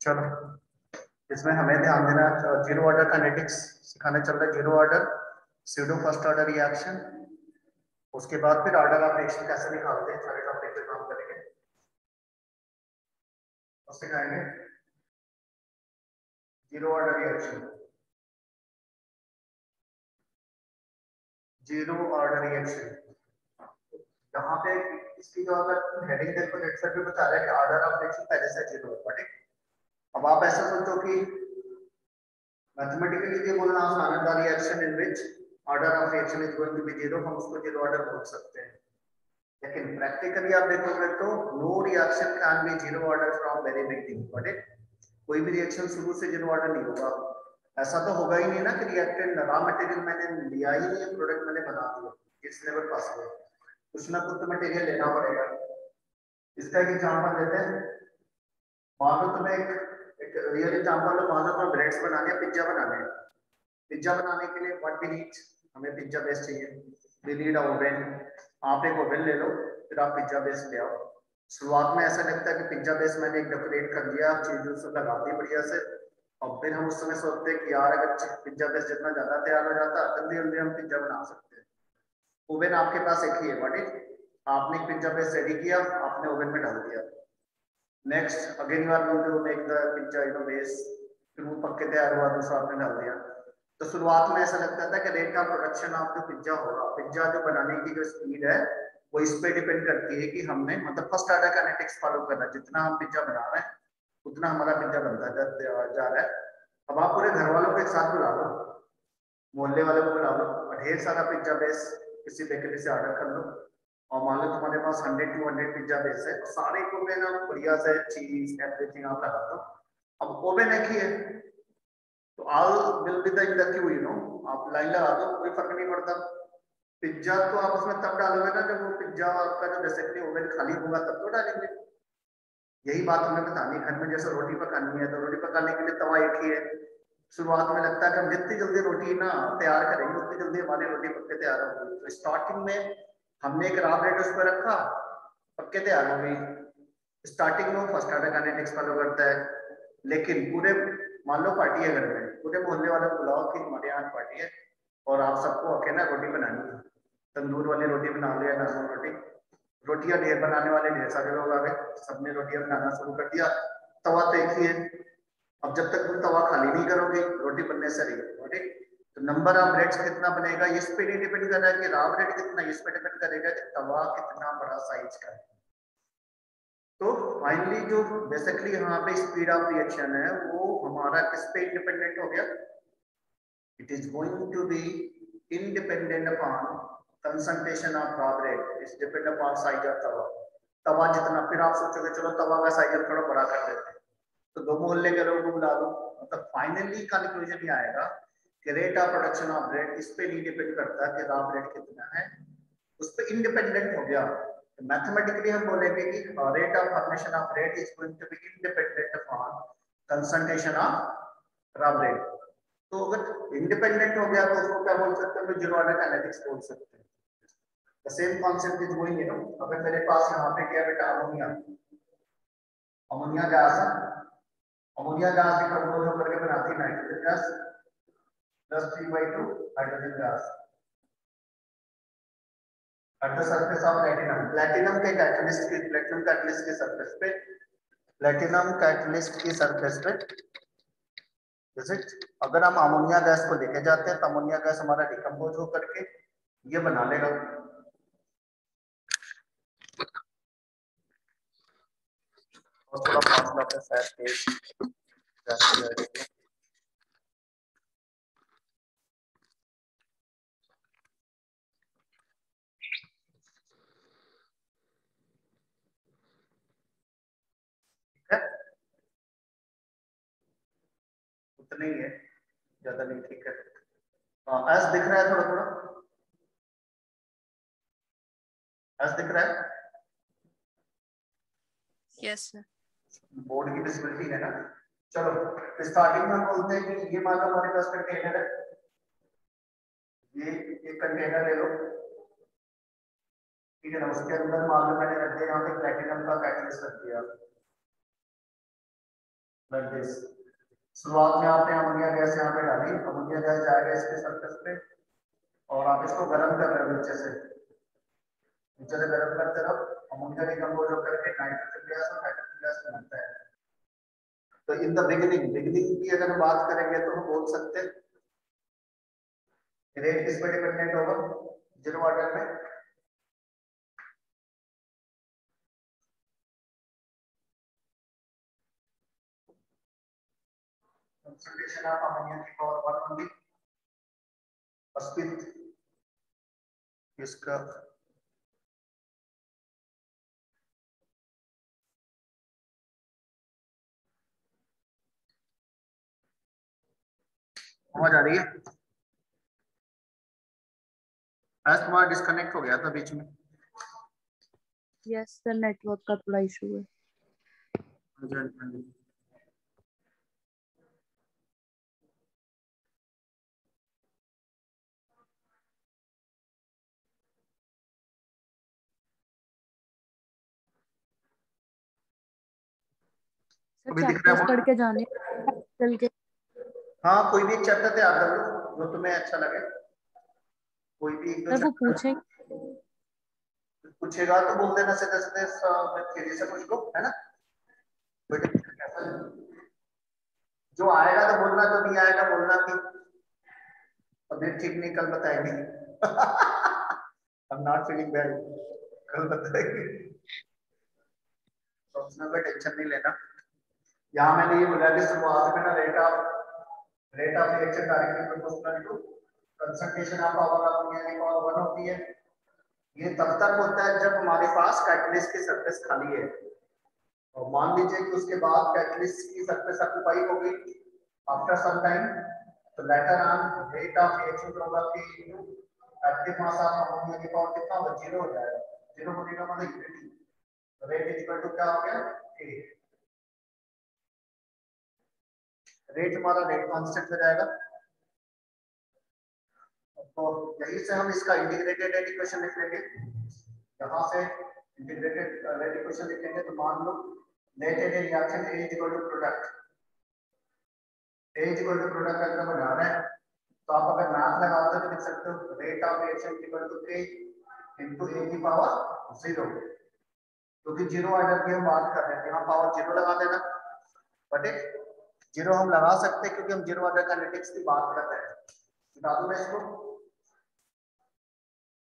चलो इसमें हमें ध्यान देना, जीरो ऑर्डर काइनेटिक्स सिखाने चल रहा है, zero order pseudo first order reaction, उसके बाद फिर ऑर्डर ऑफ रिएक्शन कैसे निकालते हैं सारे टॉपिक पे काम करेंगे और सिखाएंगे। Zero order reaction, zero order reaction, यहाँ पे इसकी जो अगर हेडिंग देखो नेट पर भी बता रहा है कि ऑर्डर ऑफ रिएक्शन पहले से जीरो है, ठीक। अब आप ऐसा सोचो कि मैथमेटिकली ये बोलना आसान है, the reaction in which order of reaction is going to be zero, हम उसको जीरो ऑर्डर बोल सकते हैं। लेकिन प्रैक्टिकली आप देखोगे तो no reaction can be zero order from very beginning, ठीक। कोई भी रिएक्शन शुरू से जीरो ऑर्डर नहीं होगा। ऐसा तो होगा ही नहीं ना कि रिएक्टेंट रॉ मटेरियल मैंने लिया ही नहीं है, प्रोडक्ट मैंने बना दिया, इट्स नेवर पॉसिबल। कुछ ना कुछ तो मटेरियल लेना पड़ेगा। इसका एक एग्जांपल लेते हैं। मान लो तुम्हें एक रियल एग्जांपल लो, मान लो तुम्हें ब्रेड्स बनाने हैं, पिज्जा बनाने हैं। पिज्जा बनाने के लिए व्हाट वी नीड, हमें पिज्जा बेस चाहिए, वी नीड अ ओवन। आप एक ओवन ले लो, फिर आप पिज्जा बेस ले आओ। शुरुआत में ऐसा लगता है कि पिज्जा बेस मैंने एक डेकोरेट कर दिया, चीज उसको लगा दी बढ़िया से, और फिर हम उस समय सोचते हैं कि यार अगर पिज्जा बेस जितना ज्यादा तैयार हो जाता जल्दी जल्दी हम पिज्जा बना सकते हैं। ओवन आपके पास एक ही है, व्हाट इज, आपने एक पिज्जा बेस रेडी किया, आपने ओवन में डाल दिया। Next again you are going to make the pizza in base, फिर वो पक के तैयार हुआ, दूसरा आपने डाल दिया। तो शुरुआत में ऐसा लगता था कि रेट ऑफ प्रोडक्शन ऑफ जो पिज्जा होगा, पिज्जा जो बनाने की जो स्पीड है वो इस पे डिपेंड करती है कि हमने मतलब फर्स्ट ऑर्डर काइनेटिक्स फॉलो करना, जितना हम पिज्जा बना रहे हैं उतना हमारा पिज्जा बनता जा रहा है। अब आप पूरे घर वालों को एक साथ बुला लो, मोहल्ले वालों को बुला लो, और ढेर सारा पिज्जा बेस किसी बेकरी से ऑर्डर कर लो, और मान लो तुम्हारे पास 100-200 पिज्जा बेस है, सारे को में ना बढ़िया से चीज एवरीथिंग आप लगा दो। अब ओवन एक ही है तो all will be the in the Q, you know, आप लाइन लगा दो, कोई फर्क नहीं पड़ता। पिज्जा तो आप उसमें तब डालोगे ना जब वो पिज्जा आपका जो बेसिकली ओवन खाली होगा तब तो डालेंगे। यही बात हमें बतानी है, घर में जैसे रोटी पकानी है तो रोटी पकाने के लिए तवा एक ही है। शुरुआत में लगता है कि हम जितनी जल्दी रोटी ना तैयार करेंगे उतनी जल्दी हमारी रोटी पक के तैयार होगी। तो स्टार्टिंग में हमने एक रॉ ब्रेड उस पर रखा, पक के तैयार हो गई। स्टार्टिंग में वो फर्स्ट ऑर्डर काइनेटिक्स फॉलो करता है, लेकिन पूरे मान लो पार्टी है घर में, पूरे मोहल्ले वालों को बुलाओ कि हमारे यहाँ पार्टी है और आप सबको अकेला रोटी बनानी है, तंदूर वाली रोटी बना लो या नॉर्मल रोटी। रोटियां ढेर बनाने वाले ढेर सारे लोग आ गए, सबने रोटियां बनाना शुरू कर दिया। तवा तो एक ही है, अब जब तक तुम तवा खाली नहीं करोगे रोटी बनने से रही है, ठीक। तो नंबर ऑफ ब्रेड्स कितना बनेगा इस पे नहीं डिपेंड कर रहा है कि रॉ ब्रेड कितना, इस पे डिपेंड करेगा कि तवा कितना बड़ा साइज का है। तो फाइनली जो बेसिकली यहाँ पे स्पीड ऑफ रिएक्शन है वो हमारा किस पे इंडिपेंडेंट हो गया, it is going to be independent upon concentration of raw bread, it's depend upon size of tawa. तवा जितना, फिर आप सोचोगे चलो तवा का साइज थोड़ा बड़ा कर देते हैं, तो दो मोहल्ले के लोगों को बुला दो। मतलब फाइनली कंक्लूजन ये आएगा कि rate of production of bread इस पे नहीं डिपेंड करता कि रॉ ब्रेड कितना है, उस पे इंडिपेंडेंट हो गया। तो मैथमेटिकली हम बोलेंगे कि rate of formation of bread is going to be independent upon concentration of raw bread. तो अगर इंडिपेंडेंट हो गया तो उसको क्या बोल सकते हैं, जीरो ऑर्डर काइनेटिक्स बोल सकते हैं। The same concept is going, you know, अगर मेरे पास यहाँ पे क्या बेटा ammonia, ammonia gas, ammonia gas की कंपोज होकर के बनाती है nitrogen gas plus 3/2 hydrogen gas at the surface of platinum. Platinum के कैटलिस्ट की, प्लैटिनम कैटलिस्ट के सरफेस पे, प्लैटिनम कैटलिस्ट की सरफेस पे जैसे अगर हम अमोनिया गैस को लेके जाते हैं तो अमोनिया गैस हमारा डिकम्पोज हो करके ये बना लेगा। और थोड़ा फासला पे शायद तेज है, उतना ही है, ज्यादा नहीं, ठीक है। एस दिख रहा है, थोड़ा थोड़ा एस दिख रहा है। Yes sir. बोर्ड की विजिबिलिटी है ना। चलो स्टार्टिंग में हम बोलते हैं कि ये मान लो हमारे पास कंटेनर है, ये एक कंटेनर ले लो, ठीक है ना। उसके अंदर मान लो मैंने रख दिया यहाँ पे प्लेटिनम का कैटलिस्ट रख दिया लाइक दिस। शुरुआत में आपने अमोनिया गैस यहाँ पे डाली, अमोनिया गैस जाएगा इसके सरफेस पे और आप इसको गर्म कर रहे हो नीचे से गर्म करते रहो, अमोनिया डिकम्पोज होकर के नाइट्रोजन गैस और हाइड्रोजन गैस बनता है। तो इन द बिगिनिंग की अगर हम बात करेंगे तो हम बोल सकते हैं रेट किस पे डिपेंडेंट होगा, जीरो ऑर्डर में। कंसंट्रेशन ऑफ अमोनिया की पावर 1 ओनली, अस्पित इसका समझ आ रही है? आज तुम्हारा डिस्कनेक्ट हो गया था बीच में। यस सर, नेटवर्क का थोड़ा इशू है। सर चैप्टर्स पढ़ के जाने चल के। हाँ कोई भी एक चैप्टर तैयार कर लो जो तुम्हें अच्छा लगे, कोई भी एक दो सर वो चैप्टर पूछेगा तो बोल देना सीधे सीधे थ्योरी से पूछ लो, है ना। जो आएगा तो बोलना, जो नहीं आएगा बोलना कि तबीयत ठीक नहीं, कल बताएंगे। I'm not feeling well, कल बताएंगे। तो उसमें कोई टेंशन नहीं लेना। यहाँ मैंने ये बोला कि शुरुआत में ना rate of reaction directly proportional to concentration of power of ammonia की पावर 1 होती है। ये तब तक होता है जब हमारे पास कैटलिस्ट की सरफेस खाली है, और मान लीजिए कि उसके बाद कैटलिस्ट की सरफेस ऑक्यूपाई हो गई आफ्टर सम टाइम, तो later on rate of reaction होगा कि एक्टिव मास ऑफ अमोनिया की पावर कितना होगा, 0 हो जाएगा। 0 होने का मतलब unity, rate is equal to क्या हो गया, k। रेट हमारा रेट कांस्टेंट हो जाएगा। तो यहीं से हम इसका इंटीग्रेटेड रेट इक्वेशन लिख लेंगे। यहाँ से इंटीग्रेटेड रेट इक्वेशन लिखेंगे तो मान लो net energy reaction A is equal to product, A is equal to product अगर बना रहे हैं तो आप अगर मैथ लगाते हो तो लिख सकते हो rate of reaction is equal to K into A की पावर 0, क्योंकि जीरो ऑर्डर की हम बात कर रहे थे, यहाँ पावर 0 लगा देना, बट 0 हम लगा सकते हैं क्योंकि हम जीरो ऑर्डर काइनेटिक्स की बात कर रहे हैं। बता दूं मैं इसको,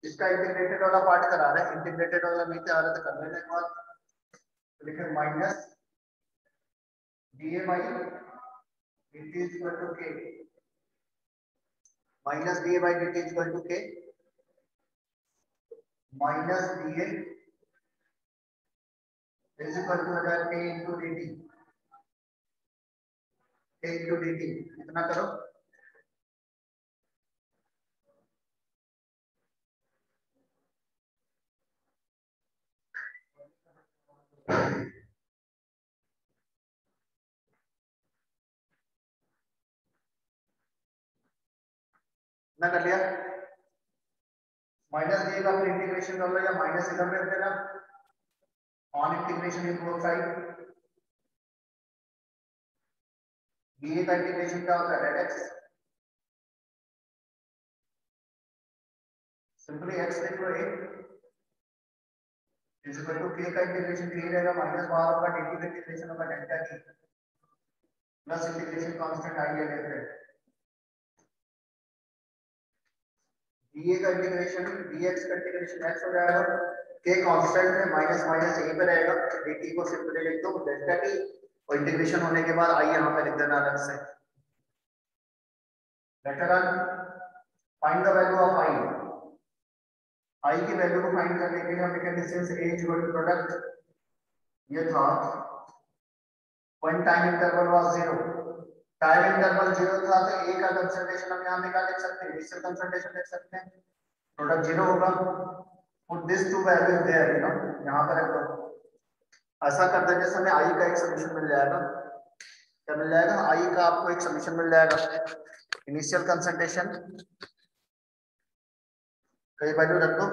इसका इंटीग्रेटेड वाला पार्ट करा रहे हैं, इंटीग्रेटेड वाला नहीं आ रहा तो कर लेना एक बार। तो लिखे minus dA dt is equal to k, minus dA dt is equal to k, minus dA is equal to k into dt, k into dt इतना करो। ना कर लिया, माइनस dA का फिर इंटीग्रेशन कर लो या माइनस इधर में देना, on integration in both side. dA का इंटीग्रेशन क्या होता है, रेड एक्स, सिंपली x लिख लो a is equal to k का इंटीग्रेशन k रहेगा, माइनस बाहर होगा, dt का इंटीग्रेशन होगा delta t plus integration constant i ले लेते हैं। dA का इंटीग्रेशन dx का इंटीग्रेशन x हो जाएगा, k कांस्टेंट है, माइनस माइनस a पे रहेगा, dt को सिंपली लिख दो डेल्टा t, और इंटीग्रेशन होने के बाद i यहां पे लिख देना अलग से। Later on find the value of i की वैल्यू को फाइंड करने के लिए हम लिखेंगे distance a is equal to product, ये था one time interval was 0, time interval 0 था तो a का कंसंट्रेशन हम यहां पे क्या लिख सकते हैं, इनिशियल कंसंट्रेशन लिख सकते हैं, प्रोडक्ट 0 होगा, put this to value there, you know, यहां पर रख दो, ऐसा करते जैसे हमें आई का एक सोल्यूशन मिल जाएगा, क्या मिल जाएगा, आई का आपको एक सोल्यूशन मिल जाएगा, इनिशियल कंसंट्रेशन कई वैल्यू रख दो,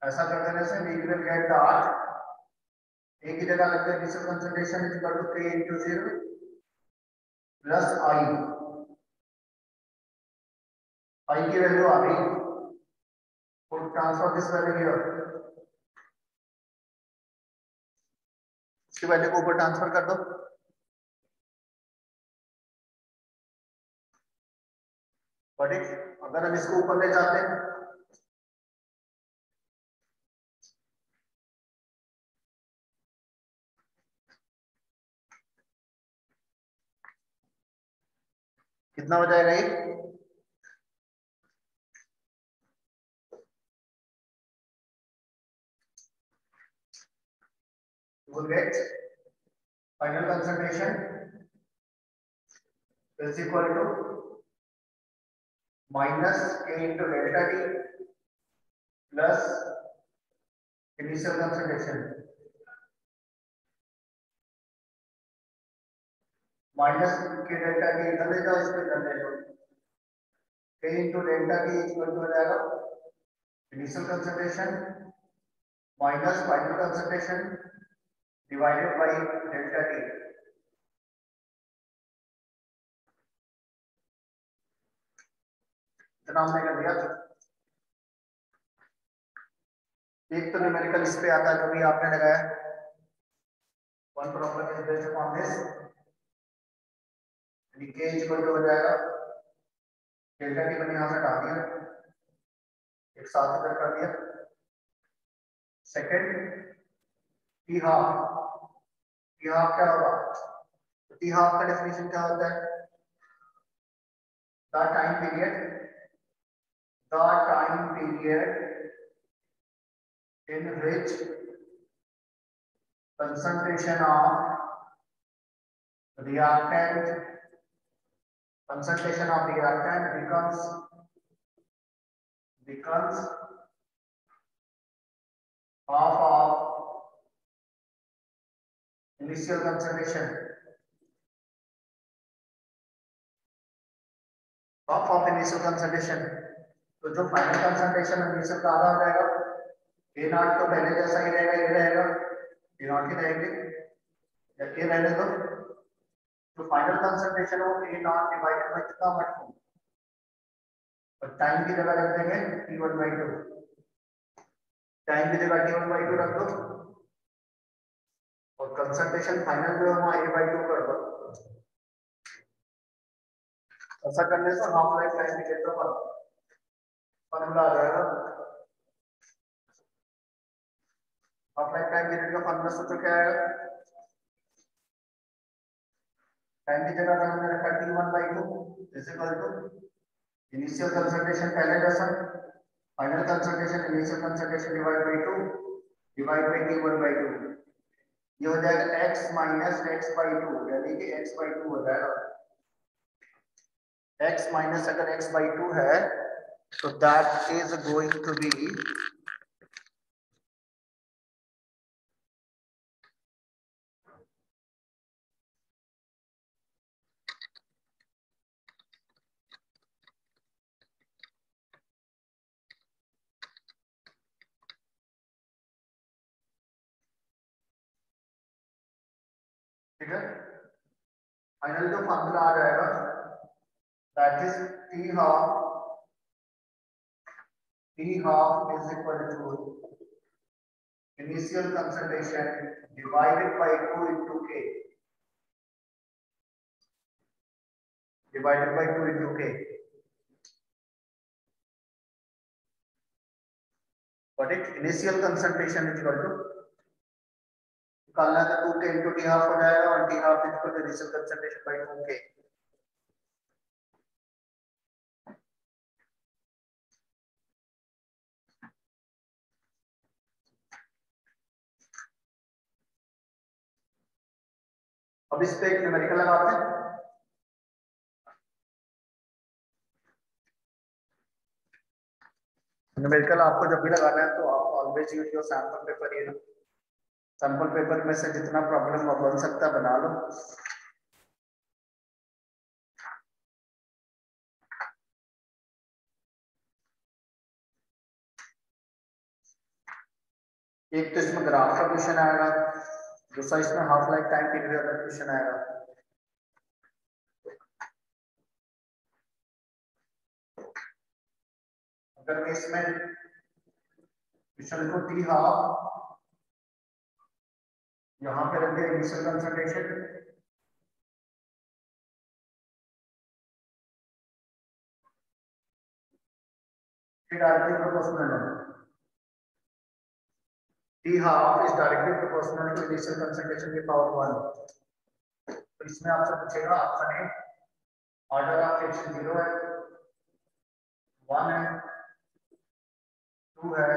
ऐसा कर देने से वी विल गेट द एक ही जगह लगता है initial concentration is equal to k into 0 plus I की वैल्यू आ गई, put transfer this value here, इसकी वैल्यू को ऊपर ट्रांसफर कर दो, बट अगर हम इसको ऊपर ले जाते हैं कितना हो जाएगा ये, you will get final concentration is equal to minus k into delta t plus initial concentration minus k delta t इधर ले जाओ, इसको इधर ले जाओ, k into delta t equal to हो जाएगा initial concentration minus final concentration divided by delta t, इतना हमने कर दिया। एक तो न्यूमेरिकल इस पे आता है जो भी आपने लगाया, one problem is based upon this, के इक्वल टू हो जाएगा डेल्टा टी मैंने यहां से हटा दिया, एक साथ इधर कर दिया, second T half, T half क्या होगा, तो टी हाफ का डेफिनेशन क्या होता है, the time period in which concentration of reactant becomes half of initial concentration, तो जो फाइनल कंसंट्रेशन इनिशियल का आधा हो जाएगा, ए नॉट तो पहले जैसा ही रहेगा, ये रहेगा, ए नॉट ही रहेंगे या के रहने दो, तो फाइनल कंसंट्रेशन हो ए नॉट डिवाइडेड बाय कितना मत हो, और टाइम की जगह रख देंगे t1/2, टाइम की जगह t1/2 रख दो, और कंसंट्रेशन फाइनल जो है वहां a/2 कर दो, ऐसा करने से हाफ लाइफ टाइम पीरियड का फॉर्मूला आ जाएगा, हाफ लाइफ टाइम पीरियड का फॉर्मूला सोचो क्या आएगा, टाइम की जगह हमने रखा t1/2 is equal to initial concentration पहले जैसा, final concentration initial concentration divide by t1/2, ये हो जाएगा x माइनस x/2, यानी कि x/2 हो जाएगा, x माइनस अगर x/2 है तो that is going to be ठीक है, फाइनल जो फॉर्मूला आ जाएगा that is t half is equal to initial concentration divided by 2 into k, divided by 2 into k, but it initial concentration is equal to निकालना है तो 2k into t half हो जाएगा, और t half is equal to initial concentration by 2k, अब इस पे एक न्यूमेरिकल लगाते हैं, न्यूमेरिकल आपको जब भी लगाना है तो आप always use your sample paper, ये सैंपल पेपर में से जितना प्रॉब्लम बन सकता है बना लो। एक तो इसमें ग्राफ का क्वेश्चन आएगा, दूसरा इसमें हाफ लाइफ टाइम पीरियड का क्वेश्चन आएगा। अगर मैं इसमें क्वेश्चन को टी हाफ यहाँ पे रख दिया इनिशियल कंसंट्रेशन, डायरेक्टली प्रोपोर्शनल है। T half is directly proportional to initial concentration की पावर 1। तो इसमें आपसे पूछेगा option A order of reaction 0 है, 1 है, 2 है,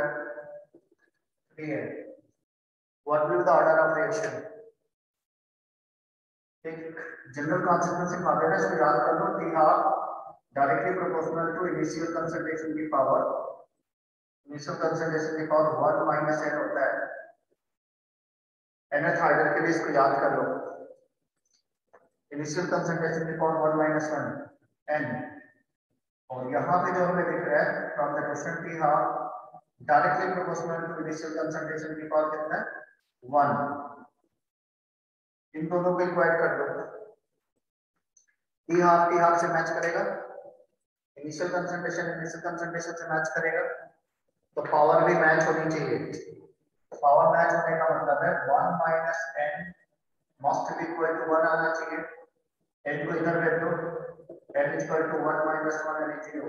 3 है। What will be the order of reaction? एक जनरल कॉन्सेप्ट सिखा देना, इसको याद कर लो। T half directly proportional to initial concentration की पावर, इनिशियल कंसंट्रेशन की पावर 1 माइनस n होता है। nth ऑर्डर के लिए इसको याद कर लो, इनिशियल कंसंट्रेशन की पावर 1 माइनस 1 n। और यहाँ पे जो हमें दिख रहा है from the question T half directly proportional to initial concentration की पावर कितना है? 1। इन दोनों को इक्वाइट कर दो, टी हाफ से मैच करेगा, इनिशियल कंसंट्रेशन से मैच करेगा, तो पावर भी मैच होनी चाहिए। पावर मैच होने का मतलब है 1 minus n must be equal to 1 आना चाहिए। n को इधर रख दो, n इक्वल टू 1 माइनस 1 यानी 0।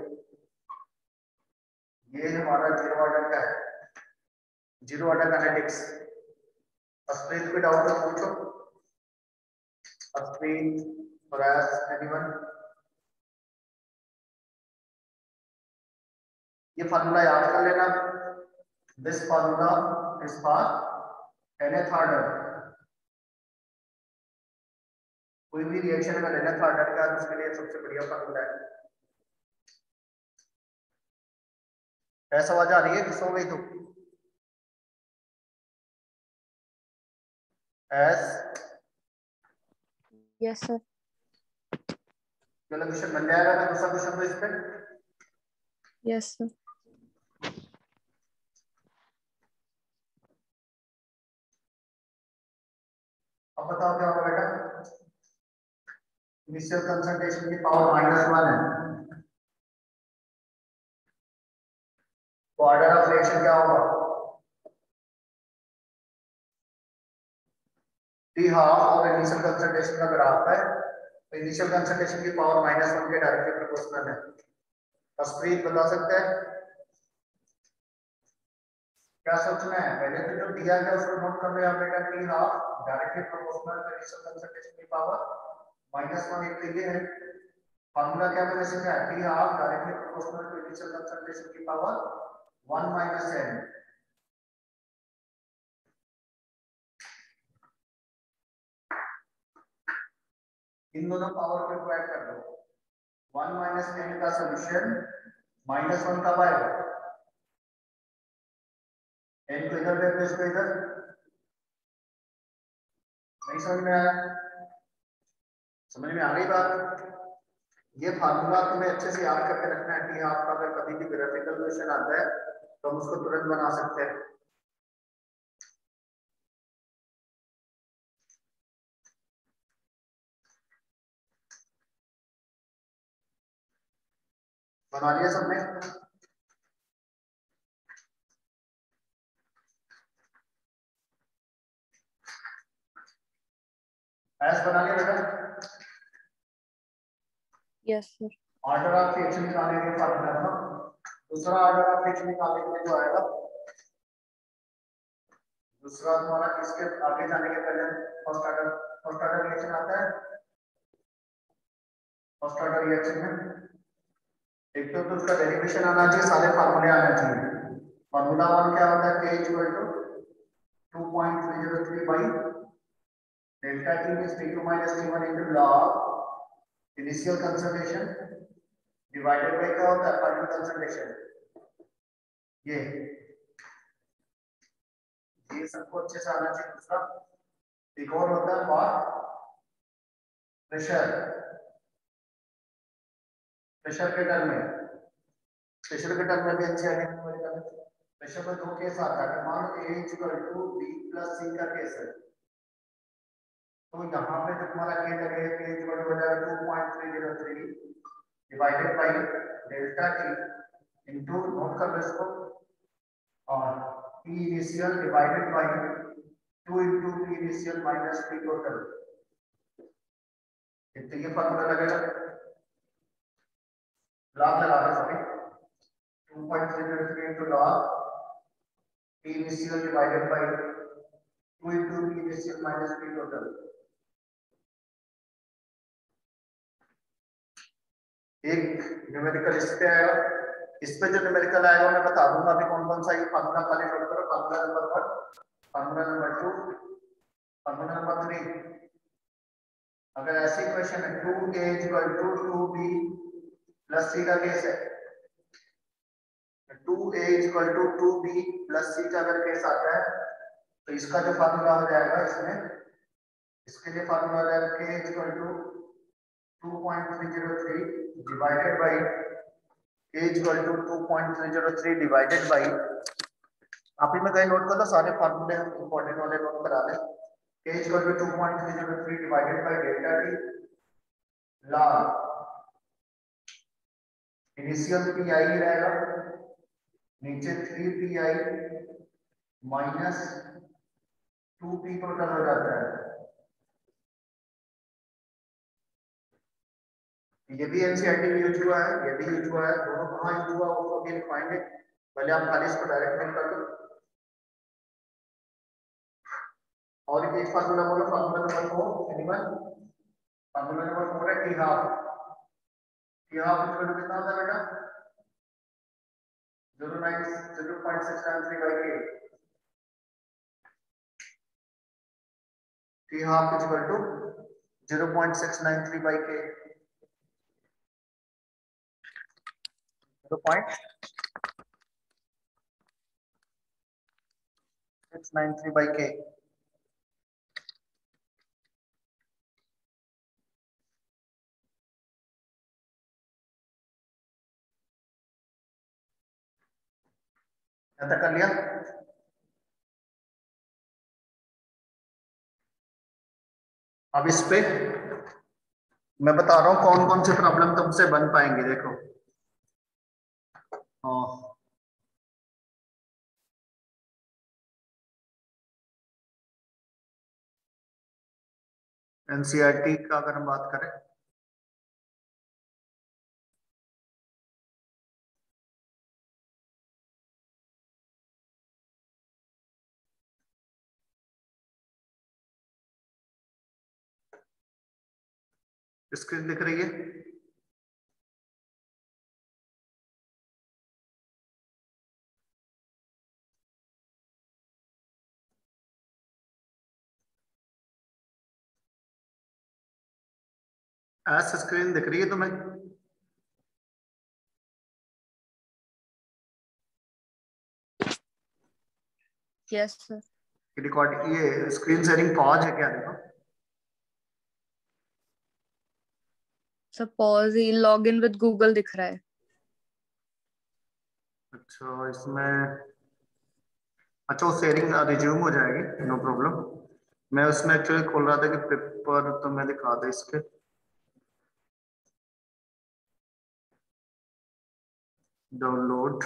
ये हमारा जीरो ऑर्डर का है, जीरो ऑर्डर काइनेटिक्स। अस्प्रीत कोई डाउट है पूछो, अस्प्रीत, फराज, एनीवन? ये फार्मूला याद कर लेना, this formula is for nth order. कोई भी रिएक्शन अगर nth ऑर्डर का है उसके लिए सबसे बढ़िया फार्मूला है। ऐसा आवाज आ रही है कि सो गई तो? S yes sir. चलो क्वेश्चन बन जाएगा, तो दूसरा क्वेश्चन तो इस पे। Yes sir. अब बताओ क्या होगा बेटा? इनिशियल कंसंट्रेशन की पावर -1 है, तो ऑर्डर ऑफ रिएक्शन क्या होगा? टी हाफ और इनिशियल कंसंट्रेशन का ग्राफ है, तो इनिशियल कंसंट्रेशन की पावर -1 के डायरेक्टली प्रोपोर्शनल है। अस्प्रीत बता सकते हैं क्या सोचना है? पहले तो जो दिया गया उसको नोट कर लो यहाँ बेटा, T half directly proportional to initial concentration की पावर -1। एक तो ये है फार्मूला, क्या मैंने सीखा है? T half directly proportional to initial concentration की पावर 1 माइनस n। इन दोनों पावर को इक्वाइट कर दो, 1 माइनस n का सोल्यूशन -1 कब आएगा? n को इधर देते, इसको इधर। नहीं समझ में आया? समझ में आ गई बात? ये फार्मूला तुम्हें अच्छे से याद करके रखना है कि आपका अगर कभी भी ग्राफिकल क्वेश्चन आता है तो हम उसको तुरंत बना सकते हैं। बना लिया सबने? एस बना लिया बेटा? Yes sir. Order of reaction निकालने के लिए फार्मूला था। दूसरा ऑर्डर ऑफ रिएक्शन निकालने के लिए जो आएगा, दूसरा तुम्हारा इसके आगे जाने के पहले फर्स्ट ऑर्डर रिएक्शन आता है। फर्स्ट ऑर्डर रिएक्शन में एक तो उसका डेरिवेशन आना चाहिए, सारे फार्मूले आना चाहिए। फार्मूला 1 क्या होता है? K equal to 2.303 by delta T means T2 minus T1 into log initial concentration divided by क्या होता है? Final concentration. ये ये सबको अच्छे से आना चाहिए। दूसरा एक और होता है बार प्रेशर, प्रेशर के टर्म में, प्रेशर के टर्म में भी अच्छे आगे प्रेशर में दो केस आता है। मान लो A equal to B plus C का केस है, तो यहाँ पे जो तुम्हारा K लगेगा K इक्वल हो जाएगा 2.303 divided by delta T into, note कर लो इसको, और P initial divided by 2 into P initial minus P total. तो ये फॉर्मूला लगेगा, लॉग लगा दो सभी, 2.303 into log P initial divided by 2 into P initial minus P total. एक न्यूमेरिकल इस पे आएगा, इस पे जो न्यूमेरिकल आएगा मैं बता दूंगा अभी कौन कौन सा। ये फार्मूला खाली नोट करो, formula number 1, formula number 2, formula number 3। अगर ऐसी क्वेश्चन है 2A equal to 2B plus C का केस है, 2A equal to 2B plus C का अगर केस आता है तो इसका जो फार्मूला हो जाएगा इसमें, इसके लिए फार्मूला हो जाएगा K equal to 2.303 divided by K equal to 2.303 divided by, आप ही में कहीं नोट कर लो, सारे फार्मूले हम इंपॉर्टेंट वाले नोट करा लें। K equal to 2.303 divided by delta T log initial PI रहेगा, नीचे 3PI माइनस 2P टोटल हो जाता है। ये भी एनसीईआरटी में यूज हुआ है, ये भी यूज हुआ है, दोनों कहाँ यूज हुआ वो भी लिखवाएंगे, पहले आप खाली इसको डायरेक्ट लिख कर दो। और एक फार्मूला बोलो, formula number 4, anyone? Formula number 4 है T half. T half equal to कितना होता है बेटा? 0.693 by K. T half equal to 0.693 by K, 0.693 by के। ऐसा कर लिया? अब इस पे मैं बता रहा हूं कौन कौन से प्रॉब्लम तुमसे बन पाएंगे, देखो। एनसीईआरटी का अगर हम बात करें, स्क्रीन दिख रही है? ऐसा स्क्रीन दिख रही है तुम्हें? Yes sir. रिकॉर्ड ये स्क्रीन शेयरिंग पॉज है क्या? देखो sir pause he, log in with Google दिख रहा है। अच्छा, इसमें अच्छा वो शेयरिंग रिज्यूम हो जाएगी, नो प्रॉब्लम। मैं उसमें एक्चुअली खोल रहा था कि पेपर तो मैं दिखा दे इसके। Download,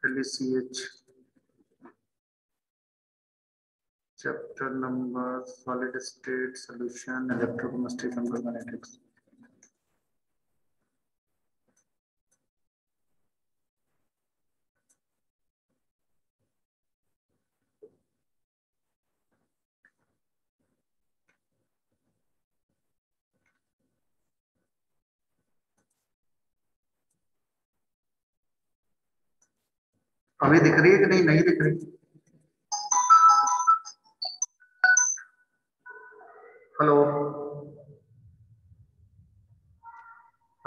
LCH chapter number solid state solution electrochemistry components. अभी दिख रही है कि नहीं? नहीं दिख रही? हेलो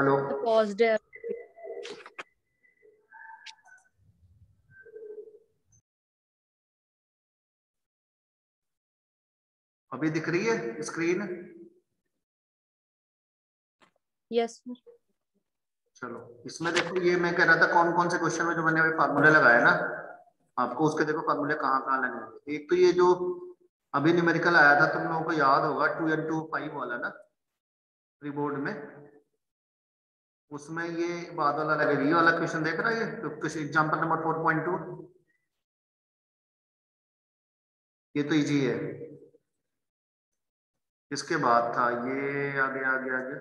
हेलो, The paused है। अभी दिख रही है स्क्रीन? Yes sir। चलो, इसमें देखो, ये मैं कह रहा था कौन कौन से क्वेश्चन में जो मैंने अभी फार्मूले लगाए ना, आपको उसके देखो फार्मूले कहाँ कहाँ लगेंगे। एक तो ये जो अभी न्यूमेरिकल आया था, तुम लोगों को याद होगा 2 n 2 5 वाला ना, प्री बोर्ड में, उसमें ये बाद वाला लगेगा। ये वाला क्वेश्चन देख रहा है, ये तो एग्जाम्पल नंबर 4.2, ये तो इजी है। इसके बाद था ये, आगे आगे आगे,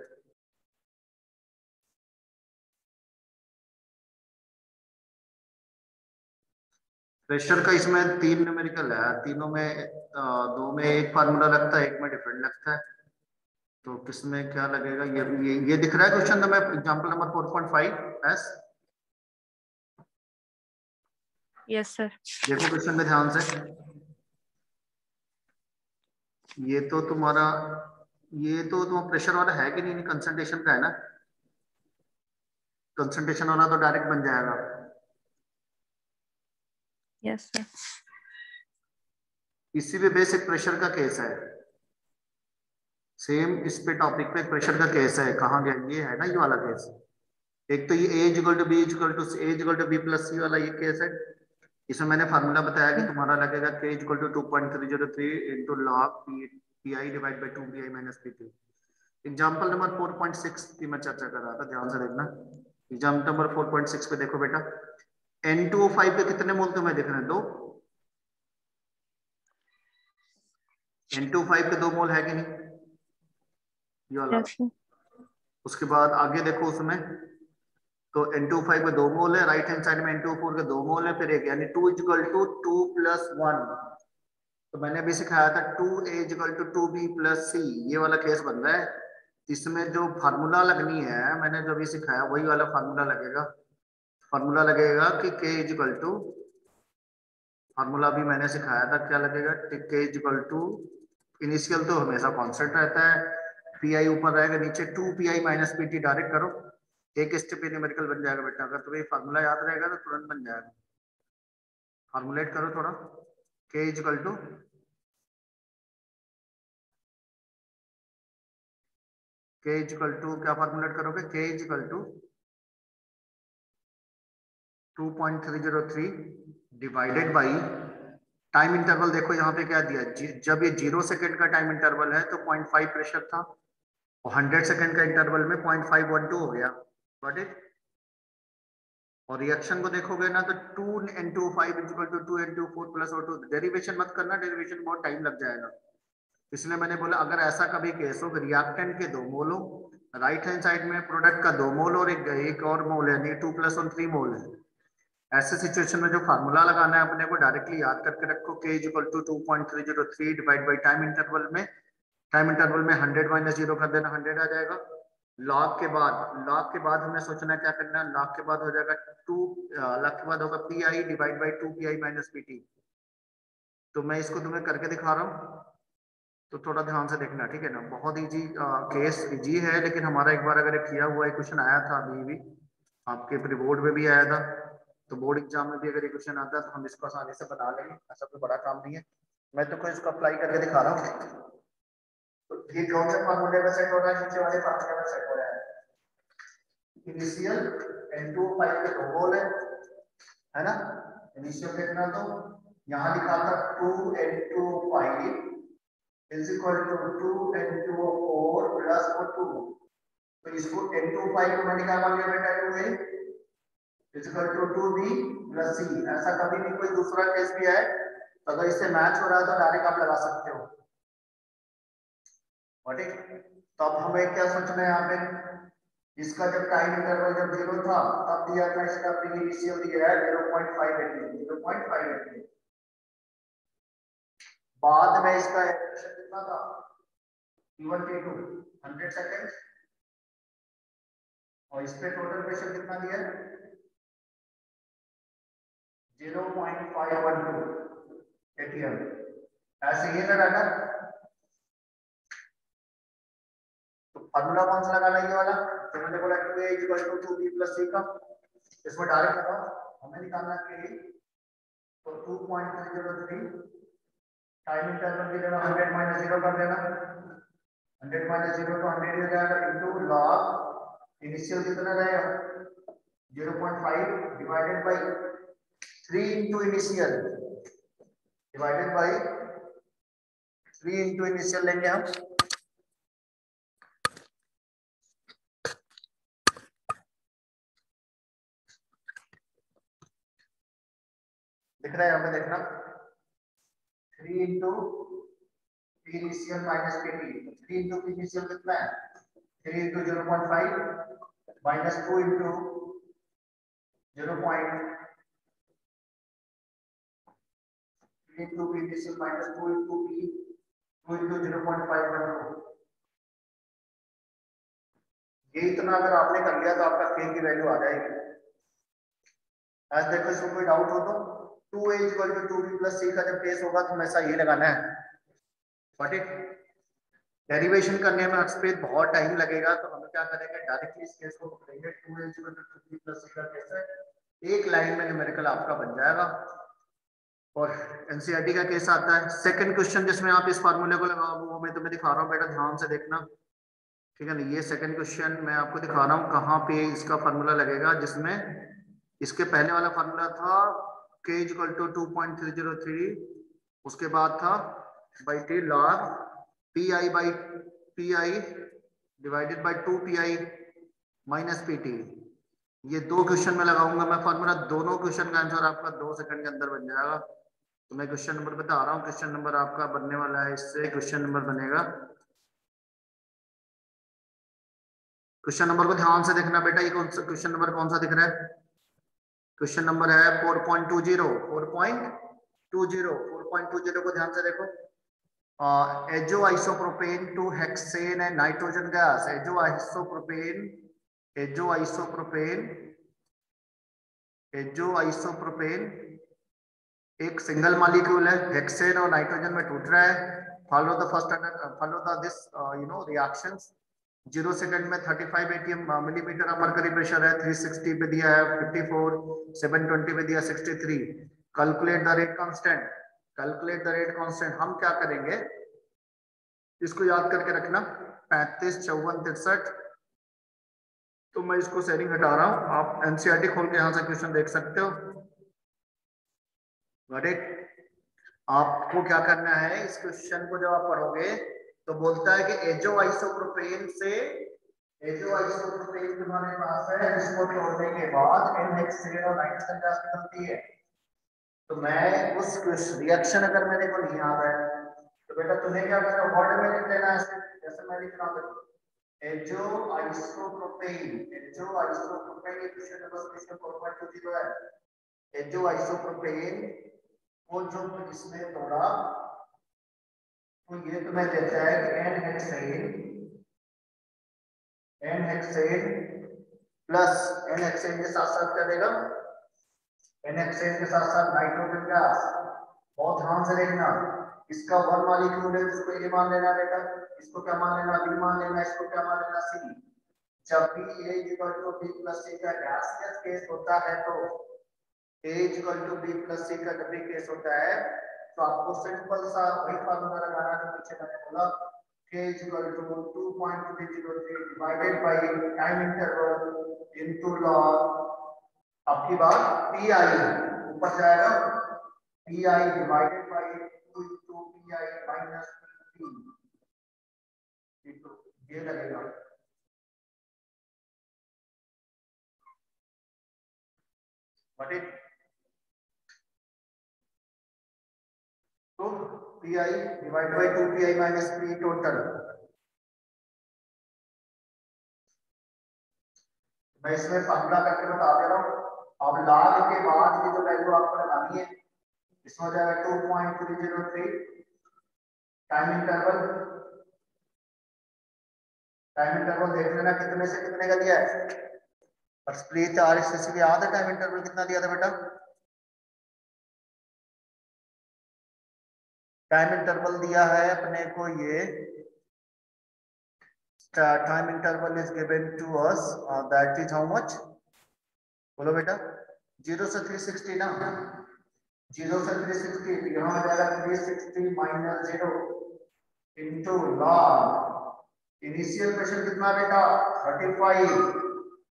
प्रेशर का इसमें 3 न्यूमेरिकल है, तीनों में दो में एक फार्मूला लगता है, एक में डिफरेंट लगता है। तो किसमें क्या लगेगा? ये दिख रहा है question number, example number 4.5 S. Yes sir। देखो क्वेश्चन में ध्यान से, ये तो तुम्हारा, ये तो तुम्हारा प्रेशर वाला है कि नहीं? कंसंट्रेशन का है ना, कंसंट्रेशन वाला तो डायरेक्ट बन जाएगा। Yes sir। इसी पे बेसिक प्रेशर का केस है, सेम इस पे टॉपिक पे प्रेशर का केस है। कहाँ गया? ये है ना, ये वाला केस। एक तो ये A equal to B equal to A equal to B plus C वाला ये केस है। इसमें मैंने फार्मूला बताया कि तुम्हारा लगेगा K equal to 2.303 into log P I divide by 2 P I minus P T. Example number 4.6 की मैं चर्चा कर रहा था, ध्यान से देखना। एग्जाम्पल नंबर 4.6 पे देखो बेटा, N2O5 के कितने मोल तुम्हें दिख रहे हैं? 2। N2O5 के 2 मोल है कि नहीं? ये वाला। Yes sir। उसके बाद आगे देखो उसमें, तो N2O5 के 2 मोल है, राइट हैंड साइड में N2O4 के 2 मोल है, फिर एक, यानी 2 इक्वल टू 2 प्लस 1। तो मैंने अभी सिखाया था 2A equal to 2B plus C, ये वाला केस बन रहा है। इसमें जो फार्मूला लगनी है, मैंने जो अभी सिखाया वही वाला फार्मूला लगेगा। फार्मूला लगेगा कि K इक्वल टू, फार्मूला भी मैंने सिखाया था, क्या लगेगा? K इक्वल टू, इनिशियल तो हमेशा कांस्टेंट रहता है, पी आई ऊपर रहेगा, नीचे 2 PI minus P T, direct करो, एक स्टेप न्यूमेरिकल बन जाएगा बेटा। अगर तुम्हें फार्मूला याद रहेगा तो तुरंत बन जाएगा। फार्मूलेट करो थोड़ा, K equal to, K equal to क्या फार्मूलेट करोगे? K equal to 2.303 divided by time interval. देखो यहाँ पे क्या दिया, जब ये 0 सेकेंड का टाइम इंटरवल है तो 0.5 प्रेशर था, और 100 सेकेंड का इंटरवल में 0.512 हो गया। Got it? और रिएक्शन को देखोगे ना तो 2N2O5 equal to 2N2O4 plus O2। Derivation मत करना, डेरिवेशन बहुत टाइम लग जाएगा। इसलिए मैंने बोला अगर ऐसा कभी केस हो कि रिएक्टेंट के 2 मोल हो, राइट हैंड साइड में प्रोडक्ट का 2 मोल और एक और मोल है, नहीं 2 + 1 3 मोल है, ऐसे सिचुएशन में जो फार्मूला लगाना है अपने को डायरेक्टली याद करके रखो, K equal to 2.303 divide by time interval में, टाइम इंटरवल में 100 माइनस 0 कर देना, 100 आ जाएगा। लॉग के बाद हमें सोचना क्या करना है, लॉग के बाद हो जाएगा 2, लॉग के बाद होगा P I divide by 2 PI minus P T. तो मैं इसको तुम्हें करके दिखा रहा हूँ, तो थोड़ा ध्यान से देखना, ठीक है ना? बहुत इजी केस, इजी है, लेकिन हमारा एक बार अगर किया हुआ एक क्वेश्चन आया था अभी भी, आपके प्री बोर्ड में भी आया था, तो बोर्ड एग्जाम में भी अगर ये क्वेश्चन आता है तो हम इसको आसानी से बना लेंगे, ऐसा कोई बड़ा काम नहीं है। मैं तो इसको अप्लाई करके दिखा रहा हूँ। तो ये कौन से फार्मूले में सेट हो रहा है? नीचे वाले फार्मूले में सेट हो रहा है। इनिशियल N2O5 के 2 मोल है ना? इनिशियल देखना, तो यहाँ लिखा था 2N2O5 is equal to 2N2O4 plus O2। तो इसको N2O5 को मैंने क्या मान लिया बेटा? 2A is equal to 2B plus C। ऐसा कभी भी कोई दूसरा केस भी है तो अगर इससे मैच हो रहा है तो डायरेक्ट आप लगा सकते हो। ठीक, तो अब हमें क्या सोचना है यहाँ पे, इसका जब टाइम इंटरवल जब 0 था तब दिया था, इसका प्री इनिशियल दिया है 0.588। बाद में इसका एक्सप्रेशन कितना था? T1 T2 100 सेकेंड, और इस पे टोटल प्रेशर कितना दिया है? 0.512 atm। ऐसे ही ना रहा। तो फार्मूला कौन सा लगाना है? ये वाला, तो मैं हमने बोला कि a equal to 2b plus c का, इसमें डायरेक्ट लगाओ, हमें निकालना k, तो 2.303 टाइम इंटरवल भी देना 100 माइनस 0 कर देना, 100 माइनस 0 तो 100 ही हो जाएगा, इनटू लॉग इनिशियल कितना रहेगा 0.5 divided by 3 into initial divided by 3 into initial लेंगे हम, दिख रहा है यहाँ पे देखना, 3 इंटू पी इनिशियल माइनस के टी, 3 इंटू पी इनिशियल कितना है 3 into 0.5 minus 2 into 0.3 into P initial minus 2 into P 2 into 0.512, ये इतना अगर आपने कर लिया तो आपका के की वैल्यू आ जाएगी। आज देखो इसमें कोई डाउट हो तो 2a equal to 2b plus c का जब केस होगा तो हमेशा ये लगाना है, बट डेरिवेशन करने में एक्सपेक्ट बहुत टाइम लगेगा, तो हम क्या करेंगे डायरेक्टली इस केस को पकड़ेंगे 2a equal to 2b plus c का केस है, एक लाइन में न्यूमेरिकल आपका बन जाएगा। और एनसीईआरटी का केस आता है सेकंड क्वेश्चन जिसमें आप इस फार्मूले को लगाओ, वो मैं तुम्हें दिखा रहा हूँ बेटा, ध्यान से देखना, ठीक है ना। ये सेकंड क्वेश्चन मैं आपको दिखा रहा हूँ कहाँ पे इसका फार्मूला लगेगा, जिसमें इसके पहले वाला फार्मूला था k इक्वल टू 2.303, उसके बाद था by T log P I divided by 2pi minus P T. ये दो क्वेश्चन में लगाऊंगा मैं फार्मूला, दोनों क्वेश्चन का आंसर आपका 2 सेकंड के अंदर बन जाएगा। तो मैं क्वेश्चन नंबर बता रहा हूँ, क्वेश्चन नंबर आपका बनने वाला है, इससे क्वेश्चन नंबर बनेगा, क्वेश्चन नंबर को ध्यान से देखना बेटा, ये कौन सा क्वेश्चन नंबर कौन सा दिख रहा है, क्वेश्चन नंबर है 4.20 को ध्यान से देखो। Azo isopropane to hexane and nitrogen gas, azo isopropane एक सिंगल मॉलिक्यूल है, हेक्सेन और नाइट्रोजन में टूट रहा है। Follow the this reactions. 0 second में 35 atm मिलीमीटर का मरकरी प्रेशर है, 360 पे दिया है 54, 720 पे दिया 63। Calculate the rate constant. हम क्या करेंगे, इसको याद करके रखना, 35, 54, 63। तो मैं इसको शेयरिंग हटा रहा हूं, आप एनसीईआरटी खोल के यहाँ से क्वेश्चन देख सकते हो। Got it. आपको क्या करना है, इस क्वेश्चन को जब आप पढ़ोगे तो बोलता है कि एजो आइसोप्रोपेन तुम्हारे पास है, इसको तोड़ने के बाद NH3 और नाइट्रोजन गैस निकलती है। तो मैं उस रिएक्शन अगर मेरे को नहीं आ रहा है तो बेटा तुम्हें क्या करना है, वर्ड में लिख लेना है, जैसे मैं लिख रहा हूं एजो आइसोप्रोपेन क्वेश्चन नंबर 4.20 है। एजो आइसोप्रोपेन वो जो इसने तोड़ा तो ये तुम्हें देता है कि n-हेक्सेन प्लस n-हेक्सेन के साथ साथ क्या देगा, n-हेक्सेन के साथ साथ नाइट्रोजन गैस। बहुत ध्यान से देखना, इसका वन मॉलिक्यूल है, इसको ये मान लेना बेटा, इसको क्या मान लेना, बी मान लेना, इसको क्या मान लेना, सी। जब भी a equal to b plus c का गैसियस केस होता है तो a equal to b plus c का जब भी केस होता है तो आपको सिंपल सा वही फार्मूला लगाना जो पीछे मैंने बोला, k equal to 2.303 divided by time interval into log, आपकी बात pi ऊपर जाएगा, pi divided by 2 into pi minus p, ये लगेगा। व्हाट इट, तो pi divide by 2pi minus p total. मैं इसमें फार्मूला करके बता दे रहा हूँ, अब लॉग के बाद की जो वैल्यू आपको लगानी है, इसमें हो जाएगा 2.303 टाइम इंटरवल देख लेना कितने से कितने का दिया है, और स्प्लिट RSS भी याद है टाइम इंटरवल कितना दिया था बेटा, टाइम इंटरवल दिया है अपने को ये time interval is given to us, that is how much? बोलो बेटा, 0 से 360 ना, 0 से 360 यहाँ आ जाएगा 360 minus 0 into log initial pressure कितना बेटा 35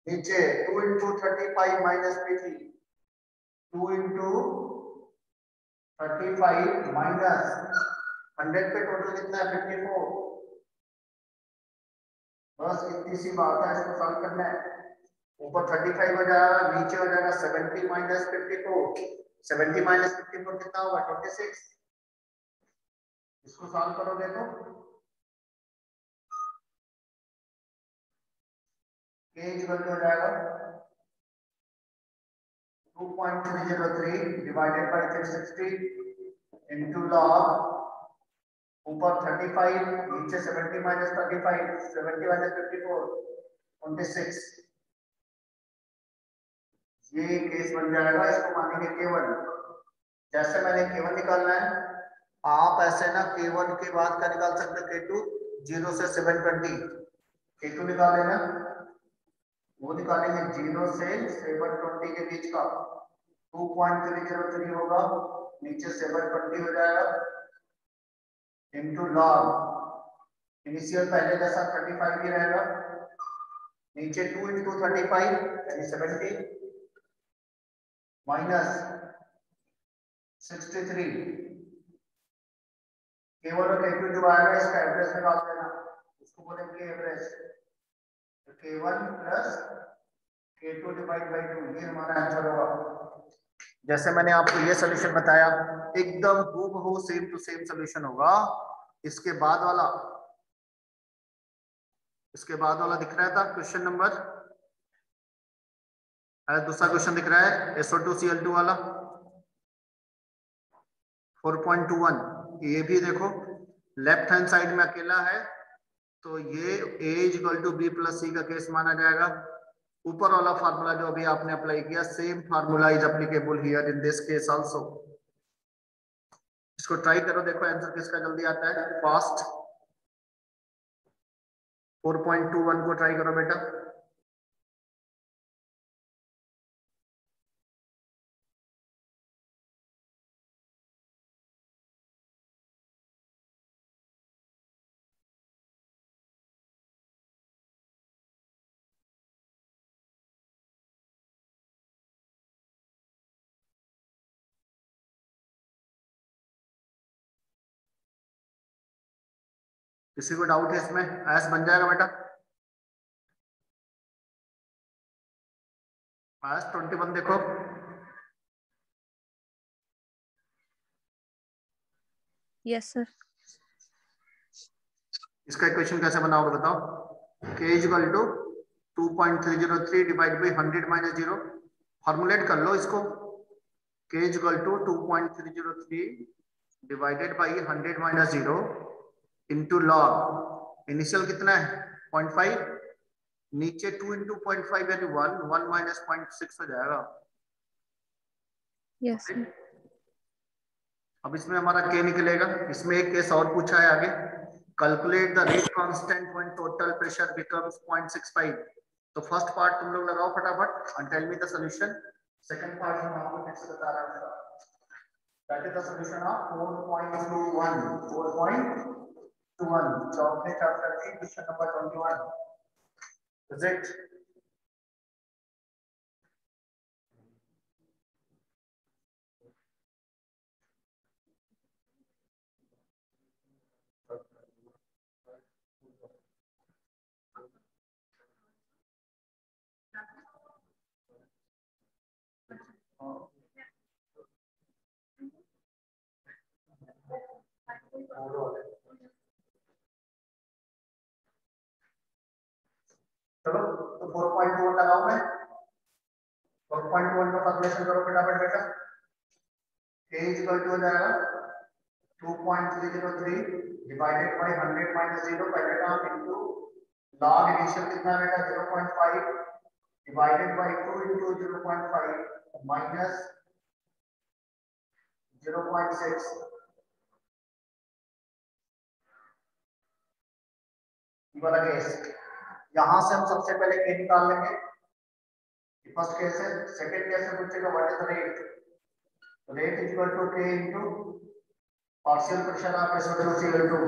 नीचे 2 इंटू 35 माइनस 2 इंटू 35 माइनस 100 पे टोटल कितना है 54। बस इतनी सी बात है, इसको सॉल्व करना है। ऊपर 35 हो जाएगा, नीचे हो जाएगा 70 माइनस 54। 70 माइनस 54 कितना होगा 26। इसको सॉल्व करोगे तो k इक्वल हो जाएगा 2.303 डिवाइडेड बाय 360 इनटू लॉग ऊपर 35 नीचे 70 माइनस 35 70 माइनस 54 26। ये केस बन जाएगा, इसको मानेंगे केवल। जैसे मैंने केवल निकालना है, आप ऐसे ना केवल के बाद का निकाल सकते हो K2 0 से 720 K2 निकाल लेना, वो निकालेंगे 0 से 720 के बीच का 2.303 होगा, नीचे 720 हो जाएगा इनटू लॉग इनिशियल पहले जैसा 35 ही रहेगा, नीचे 2 इंटू 35 यानी 70 माइनस 63 केवल और K2 जो आएगा इसका एवरेज निकाल देना, उसको बोलेंगे एवरेज। तो K1 plus K2 divide by 2 ये हमारा आंसर होगा। जैसे मैंने आपको ये सॉल्यूशन बताया एकदम हूबहू सेम टू सेम सॉल्यूशन होगा। इसके बाद वाला दिख रहा था क्वेश्चन नंबर, दूसरा क्वेश्चन दिख रहा है SO2Cl2 वाला 4.21। ये भी देखो लेफ्ट हैंड साइड में अकेला है, तो ये A equal to B plus C का केस माना जाएगा। ऊपर वाला फार्मूला जो अभी आपने अप्लाई किया, same formula is applicable here in this case also. इसको ट्राई करो, देखो आंसर किसका जल्दी आता है फास्ट। 4.21 को ट्राई करो बेटा। किसी को डाउट है इसमें? एस बन जाएगा बेटा, एस 21 देखो। Yes sir. इसका इक्वेशन कैसे बनाओगे बताओ। K equal to 2.303 divide by 100 minus 0, formulate कर लो इसको। K equal to 2.303 divided by 100 minus 0 into log initial कितना है 0.5, नीचे 2 इंटू 0.5 यानी 1 माइनस 0.6 हो जाएगा। Yes sir. अब इसमें हमारा K निकलेगा। इसमें एक केस और पूछा है आगे, calculate the rate constant when total pressure becomes 0.65। तो फर्स्ट पार्ट तुम लोग लगाओ फटाफट and tell me the solution. Second part मैं आपको फिर से बता रहा हूं। That is the solution of 4.21 चौथे चैप्टर की क्वेश्चन नंबर 21 इज इट। चलो तो 4.4 लगाओ मैं। 4.1 का कैलकुलेशन करो फटाफट बेटा। K इक्वल टू हो जाएगा 2.303 डिवाइडेड बाय 100 माइनस 0 पहले टर्म इनटू लॉग इनिशियल कितना बेटा 0.5 डिवाइडेड बाय 2 इनटू 0.5 माइनस 0.6 ये वाला केस, यहां से हम सबसे पहले के निकाल लेंगे, फर्स्ट केस है। सेकंड केस में पूछेगा what is the rate, rate is equal to K into partial pressure of acid to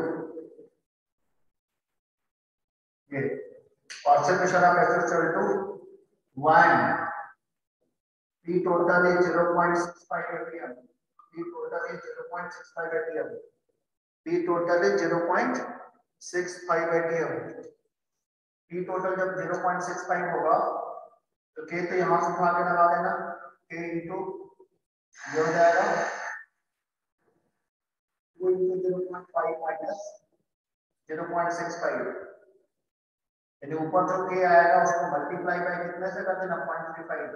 ये partial pressure of acid to 1 P total is 0.65 atm, P total is 0.65 atm, P total is 0.65 atm, P total जब 0.65 होगा तो K तो यहाँ से उठा के लगा देना, K इंटू ये हो जाएगा 2 इंटू 0.5 माइनस 0.65, यानी ऊपर जो K आएगा उसको मल्टीप्लाई बाय कितने से कर देना 0.35,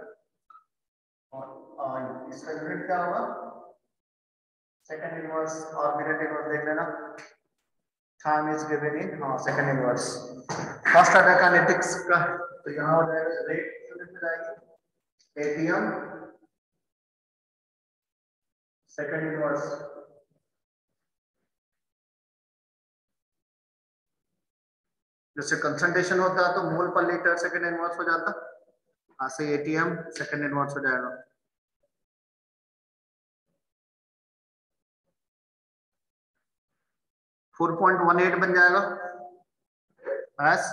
और इसका यूनिट क्या होगा सेकंड इनवर्स, और मिनट इनवर्स देख लेना, time is given in second inverse. First order kinetics का तो यहाँ हो जाएगा रेट यूनिट में जाएगी एटीएम सेकंड इनवर्स, जैसे कंसंट्रेशन होता है तो मोल पर लीटर सेकंड इनवर्स हो जाता, ऐसे एटीएम सेकंड इनवर्स हो जाएगा। फोर 4.18 बन जाएगा, बस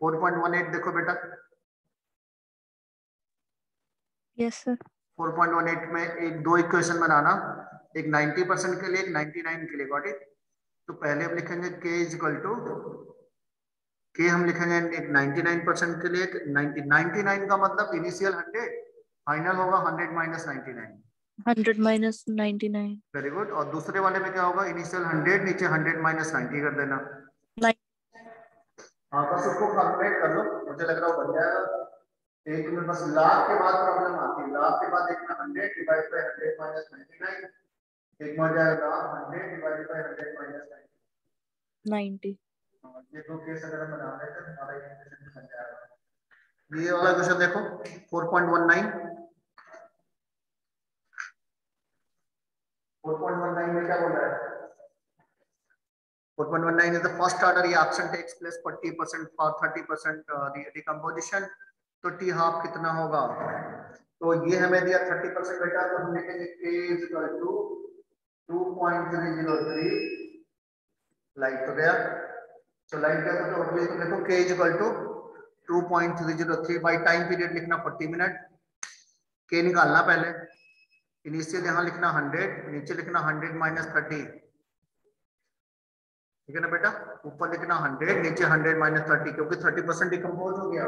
4.18 देखो बेटा, यस सर। 4.18 में एक दो इक्वेशन बनाना, एक 90% के लिए, एक 99 के लिए, गॉट इट। तो पहले हम लिखेंगे k इज इक्वल टू के, हम लिखेंगे एक 99% के लिए, 99 का मतलब इनिशियल 100, फाइनल होगा 100 माइनस 99, 100 माइनस 99। Very good. और दूसरे वाले में क्या होगा, इनिशियल 100 नीचे 100 माइनस 90 कर देना। हाँ बस उसको कैलकुलेट कर लो, मुझे लग रहा है बन जाएगा। एक में बस लाख के बाद प्रॉब्लम आती है, लाख के बाद देखना 100 डिवाइड बाय 100 माइनस 99, एक में जाएगा 100 डिवाइड बाय 100 माइनस 90। ये दो केस अगर हम बना लेते हैं हमारा इक्वेशन बन जाएगा। ये वाला क्वेश्चन देखो 4.19, 4.19 में क्या बोल रहा है, 4.19 is the first order reaction takes place 40% for 30% decomposition, तो टी हाफ कितना होगा, तो ये हमें दिया 30% बेटा, तो हम लिखेंगे k is equal to 2.303, light हो गया, तो लाइट गया तो अगले तो देखो k is equal to 2.303 by time period लिखना 40 मिनट, k निकालना पहले, इनिशियल यहाँ लिखना 100, नीचे लिखना 100 माइनस 30, ठीक है ना बेटा, ऊपर लिखना 100 नीचे 100 माइनस 30, क्योंकि 30% डिकम्पोज हो गया।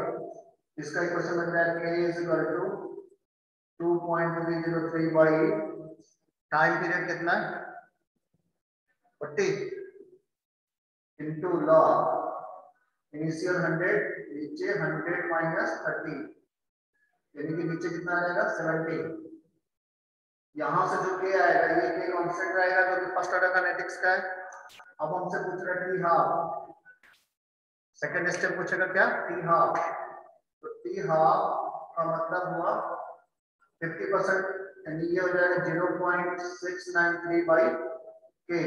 इसका इक्वेशन बन जाएगा k is equal to 2.303 by time period कितना है 40 इनटू लॉग इनिशियल 100 नीचे 100 माइनस 30, यानी कि नीचे कितना आ जाएगा 70, यहां से जो k आएगा ये k कांस्टेंट रहेगा जो कि फर्स्ट ऑर्डर काइनेटिक्स का है। अब हमसे पूछ रहा है टी हाफ, सेकंड स्टेप पूछेगा क्या टी हाफ, तो टी हाफ का मतलब हुआ 50%, यानी ये हो जाएगा 0.693 बाई के,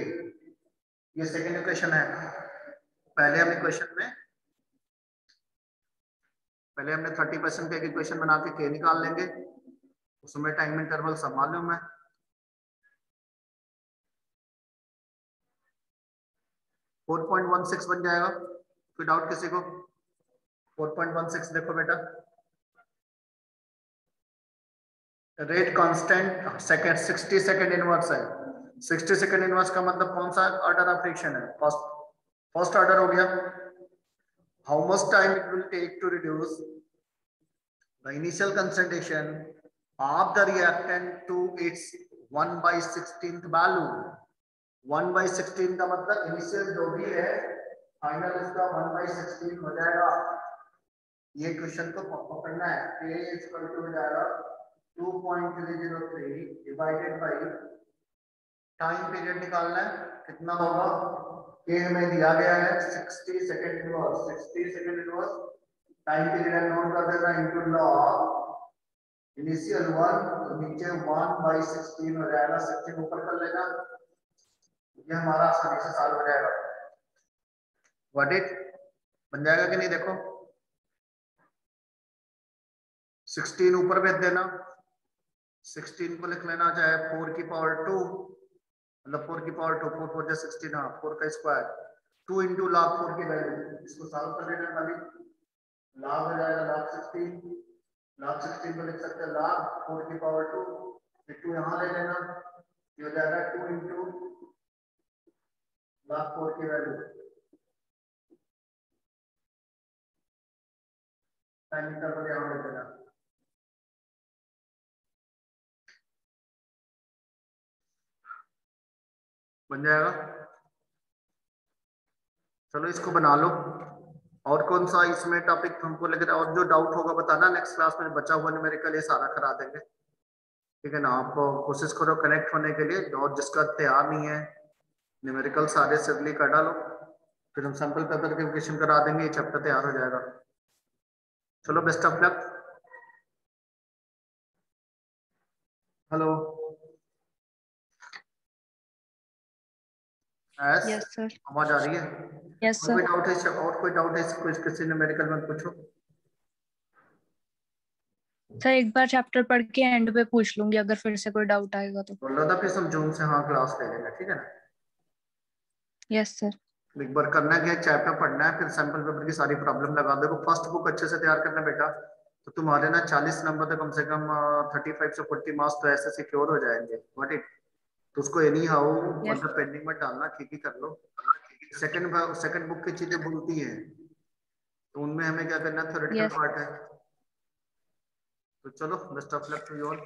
ये सेकंड इक्वेशन है। पहले हम इक्वेशन में पहले हमने 30% का इक्वेशन बना के के निकाल लेंगे, उसमें टाइम इंटरवल सब मालूम है। फोर 4.16 बन जाएगा, कोई डाउट किसी को, 4.16 देखो बेटा, rate constant second 60 second inverse है, 60 सेकंड इनवर्स का मतलब कौन सा ऑर्डर ऑफ रिएक्शन है, फर्स्ट ऑर्डर हो गया। How much time it will take to reduce the initial concentration of the reactant to its 1/16 value, 1/16 का मतलब इनिशियल जो भी है फाइनल उसका 1/16 हो जाएगा। ये क्वेश्चन को पकड़ना है, k इज इक्वल टू हो जाएगा 2.303 डिवाइडेड बाय टाइम पीरियड निकालना है कितना होगा, k हमें दिया गया है 60 second inverse, 60 second inverse time period note कर देना इनटू लॉग इनिशियल 1 तो नीचे 1/16 हो जाएगा, 16 ऊपर कर लेना, ये हमारा आसानी से सॉल्व हो जाएगा। व्हाट इट बन जाएगा कि नहीं देखो। 16 ऊपर भेज देना, 16 को लिख लेना चाहे 4 की पावर 2, मतलब 4 की पावर 2, 4 4 16, हाँ 4 का स्क्वायर 2 इंटू log 4 की वैल्यू, इसको सॉल्व कर लेना खाली, log हो जाएगा log 16, log 16 को लिख सकते हैं log 4 की पावर 2, फिर 2 यहाँ ले लेना, ये हो जाएगा 2 इंटू log 4 की वैल्यू, टाइम इंटरवल यहाँ ले लेना। बन जाएगा। चलो इसको बना लो। और कौन सा इसमें टॉपिक हमको लग रहा है, और जो डाउट होगा बताना, नेक्स्ट क्लास में बचा हुआ न्यूमेरिकल ये सारा करा देंगे, ठीक है ना। आप कोशिश करो कनेक्ट होने के लिए, और जिसका तैयार नहीं है न्यूमेरिकल सारे सिरली कर डालो, फिर हम सैंपल पेपर के क्वेश्चन करा देंगे, ये चैप्टर तैयार हो जाएगा। चलो best of luck. Hello yes sir. आवाज आ रही है? यस और कोई सर। डाउट है, और कोई डाउट है कुछ किसी न्यूमेरिकल में पूछो। सर एक बार चैप्टर पढ़ के एंड पे पूछ लूंगी अगर फिर से कोई डाउट आएगा तो। बोल रहा था फिर हम जून से हाँ क्लास ले लेंगे, ठीक है ना। Yes sir. एक बार करना है कि चैप्टर पढ़ना है, फिर सैंपल पेपर की सारी प्रॉब्लम लगा दो। फर्स्ट बुक अच्छे से तैयार करना बेटा, तो तुम्हारे ना 40 नंबर तक कम से कम 35 से 40 मार्क्स तो ऐसे सिक्योर हो जाएंगे। व्हाट इट, तो उसको एनी हाउ यस। मतलब पेंडिंग में डालना, ठीक ही कर लो। सेकंड बुक की चीजें बोलती हैं, तो उनमें हमें क्या करना है, थ्योरेटिकल यस। पार्ट है। तो चलो best of luck to you all.